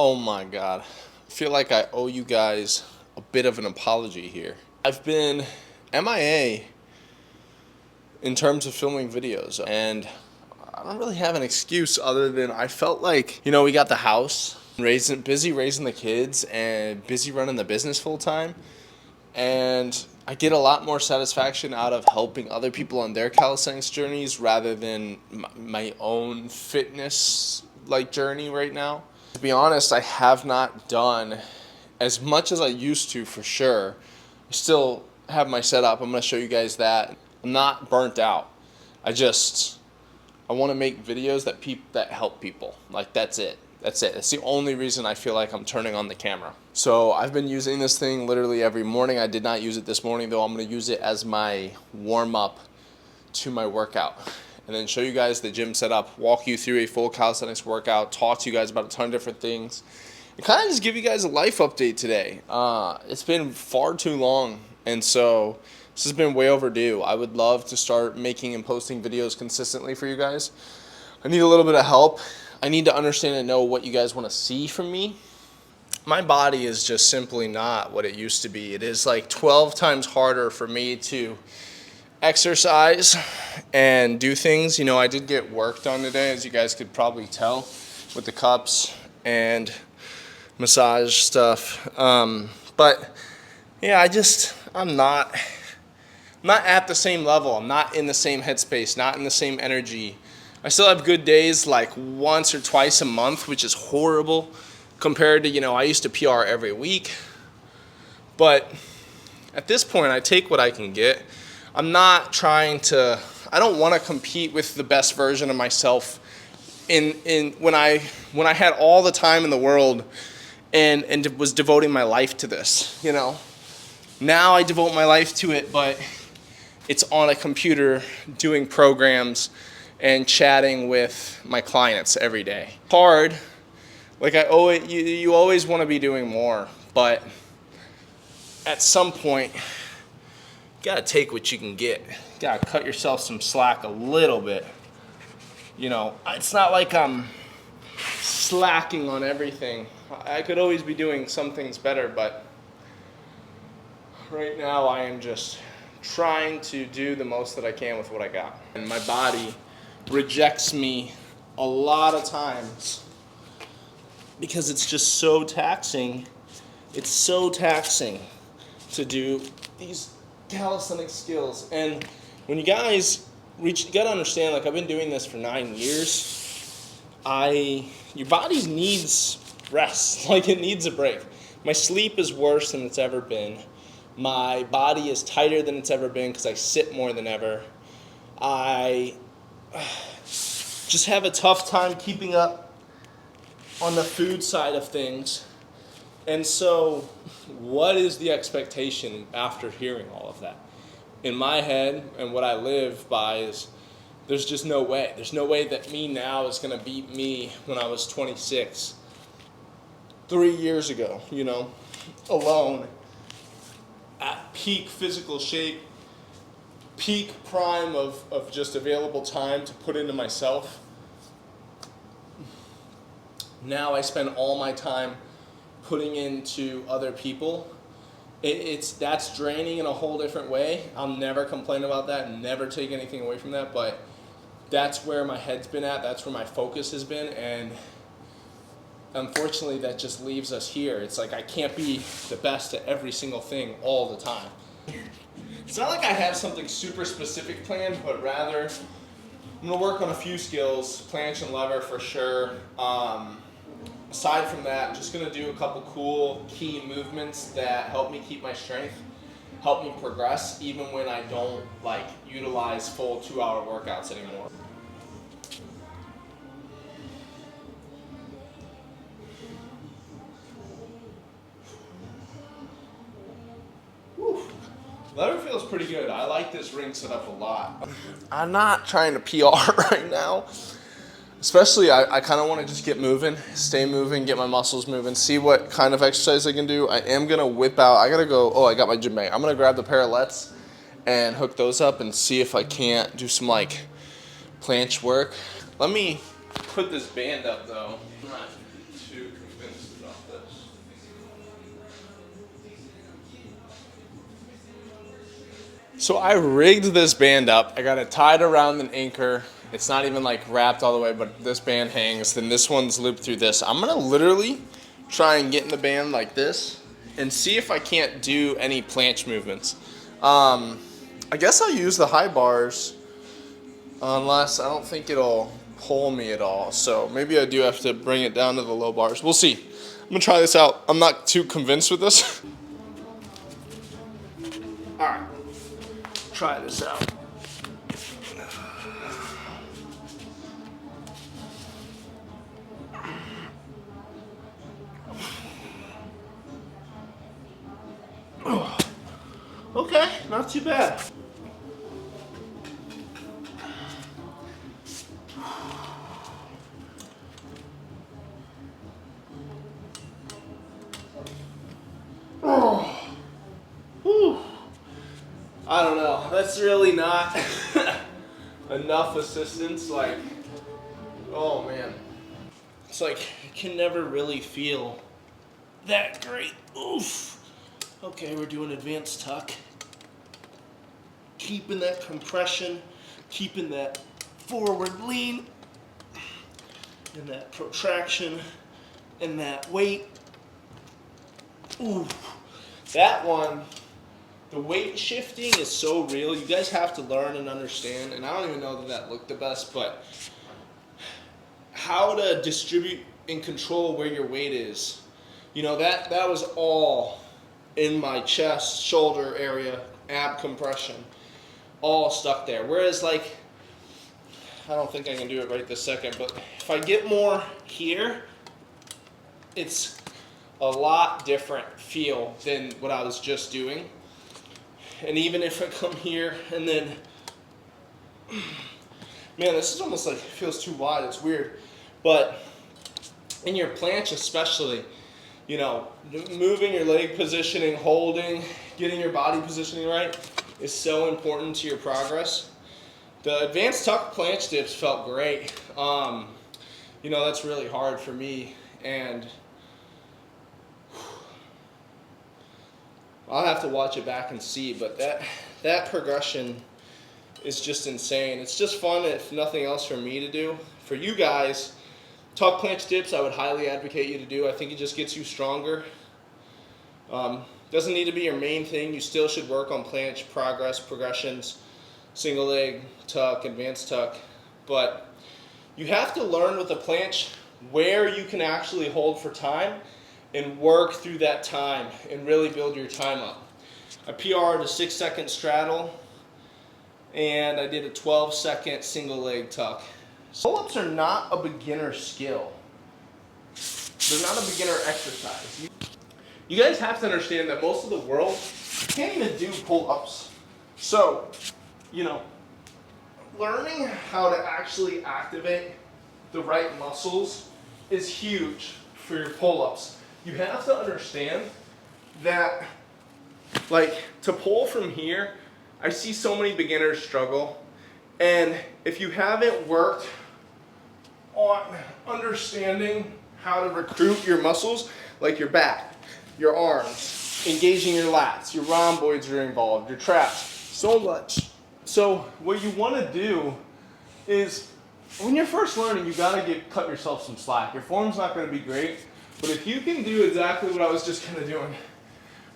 Oh my God. I feel like I owe you guys a bit of an apology here. I've been MIA in terms of filming videos, and I don't really have an excuse other than I felt like, we got the house, busy raising the kids and busy running the business full time. And I get a lot more satisfaction out of helping other people on their calisthenics journeys rather than my own fitness journey right now. To be honest, I have not done as much as I used to, for sure. I still have my setup. I'm going to show you guys that. I'm not burnt out. I want to make videos that help people. That's it. That's it. That's the only reason I feel like I'm turning on the camera. So I've been using this thing literally every morning. I did not use it this morning, though. I'm going to use it as my warm-up to my workout. And then show you guys the gym setup, walk you through a full calisthenics workout, talk to you guys about a ton of different things, and kind of just give you guys a life update today. It's been far too long, and so this has been way overdue. I would love to start making and posting videos consistently for you guys. I need a little bit of help. I need to understand and know what you guys want to see from me. My body is just simply not what it used to be. It is like 12 times harder for me to exercise and do things. I did get work done today, as you guys could probably tell, with the cups and massage stuff. But yeah, I'm not at the same level. I'm not in the same headspace, not in the same energy. I still have good days like once or twice a month, which is horrible compared to, I used to PR every week. But at this point, I take what I can get. I'm not trying to, I don't want to compete with the best version of myself when I had all the time in the world and was devoting my life to this, Now I devote my life to it, but it's on a computer doing programs and chatting with my clients every day. Hard, you always want to be doing more, but at some point, you gotta take what you can get. You gotta cut yourself some slack a little bit. It's not like I'm slacking on everything. I could always be doing some things better, but right now I am just trying to do the most that I can with what I got. And my body rejects me a lot of times because it's just so taxing. It's so taxing to do these calisthenics skills. And when you guys you gotta understand, I've been doing this for 9 years. Your body needs rest. It needs a break. My sleep is worse than it's ever been. My body is tighter than it's ever been because I sit more than ever. I just have a tough time keeping up on the food side of things. And so, what is the expectation after hearing all of that? In my head, and what I live by is, there's just no way. There's no way that me now is going to beat me when I was 26. 3 years ago, alone, at peak physical shape, peak prime of just available time to put into myself. Now I spend all my time putting into other people. That's draining in a whole different way. I'll never complain about that, never take anything away from that, but that's where my head's been at, that's where my focus has been, and unfortunately that just leaves us here. It's like I can't be the best at every single thing all the time. It's not like I have something super specific planned, but rather I'm going to work on a few skills, planche and lever for sure. Aside from that, I'm just going to do a couple cool key movements that help me keep my strength, help me progress even when I don't utilize full 2-hour workouts anymore. Whew. Lever feels pretty good. I like this ring setup a lot. I'm not trying to PR right now. Especially, I kind of want to just get moving, stay moving, get my muscles moving, see what kind of exercise I can do. I am going to whip out, I got my gym bag. I'm going to grab the parallettes and hook those up and see if I can't do some planche work. Let me put this band up though. I'm not too convinced. So I rigged this band up. I got it tied around an anchor. It's not even like wrapped all the way, but this band hangs. Then this one's looped through this. I'm gonna literally try and get in the band like this and see if I can't do any planche movements. I guess I'll use the high bars unless I don't think it'll pull me at all. So maybe I do have to bring it down to the low bars. We'll see. I'm gonna try this out. I'm not too convinced with this. All right, try this out. Okay, not too bad. I don't know. That's really not enough assistance. Like, oh man. It's like, I can never really feel that great. Oof. Okay, we're doing advanced tuck. Keeping that compression, keeping that forward lean, and that protraction, and that weight. Ooh, that one, the weight shifting is so real. You guys have to learn and understand, and I don't even know that that looked the best, but how to distribute and control where your weight is. You know, that was all in my chest, shoulder area, ab compression, all stuck there. Whereas like, I don't think I can do it right this second, but if I get more here, it's a lot different feel than what I was just doing. And even if I come here and then, man, this is almost like, it feels too wide, it's weird. But in your planche especially, you know, moving your leg positioning, holding, getting your body positioning right is so important to your progress. The advanced tuck planche dips felt great. You know, that's really hard for me, and I'll have to watch it back and see, but that progression is just insane. It's just fun, if nothing else, for me to do. For you guys, tuck planche dips I would highly advocate you to do. I think it just gets you stronger. Doesn't need to be your main thing. You still should work on planche progressions, single leg, tuck, advanced tuck. But you have to learn with the planche where you can actually hold for time and work through that time and really build your time up. I PR'd a 6-second straddle, and I did a 12-second single leg tuck. Pull-ups are not a beginner skill. They're not a beginner exercise. You guys have to understand that most of the world can't even do pull-ups. So, you know, learning how to actually activate the right muscles is huge for your pull-ups. You have to understand that, like, to pull from here, I see so many beginners struggle. And if you haven't worked on understanding how to recruit your muscles, like your back, your arms, engaging your lats, your rhomboids are involved, your traps, so much. So what you want to do is, when you're first learning, you got to cut yourself some slack. Your form's not going to be great, but if you can do exactly what I was just kind of doing,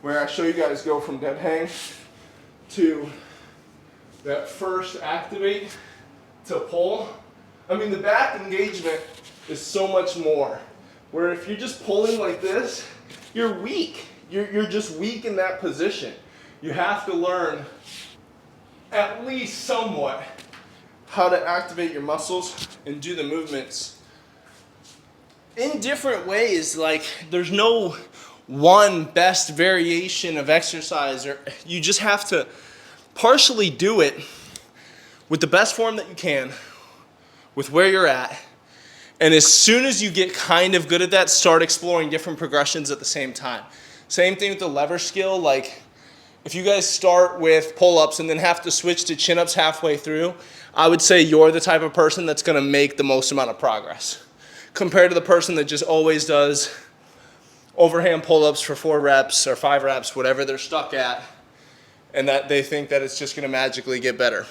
where I show you guys go from dead hang to that first activate to pull, I mean, the back engagement is so much more. Where if you're just pulling like this, you're weak. You're just weak in that position. You have to learn, at least somewhat, how to activate your muscles and do the movements in different ways. Like, there's no one best variation of exercise, or you just have to partially do it with the best form that you can, with where you're at. And as soon as you get kind of good at that, start exploring different progressions at the same time. Same thing with the lever skill. Like, if you guys start with pull-ups and then have to switch to chin-ups halfway through, I would say you're the type of person that's going to make the most amount of progress compared to the person that just always does overhand pull-ups for 4 reps or 5 reps, whatever they're stuck at, and that they think that it's just going to magically get better.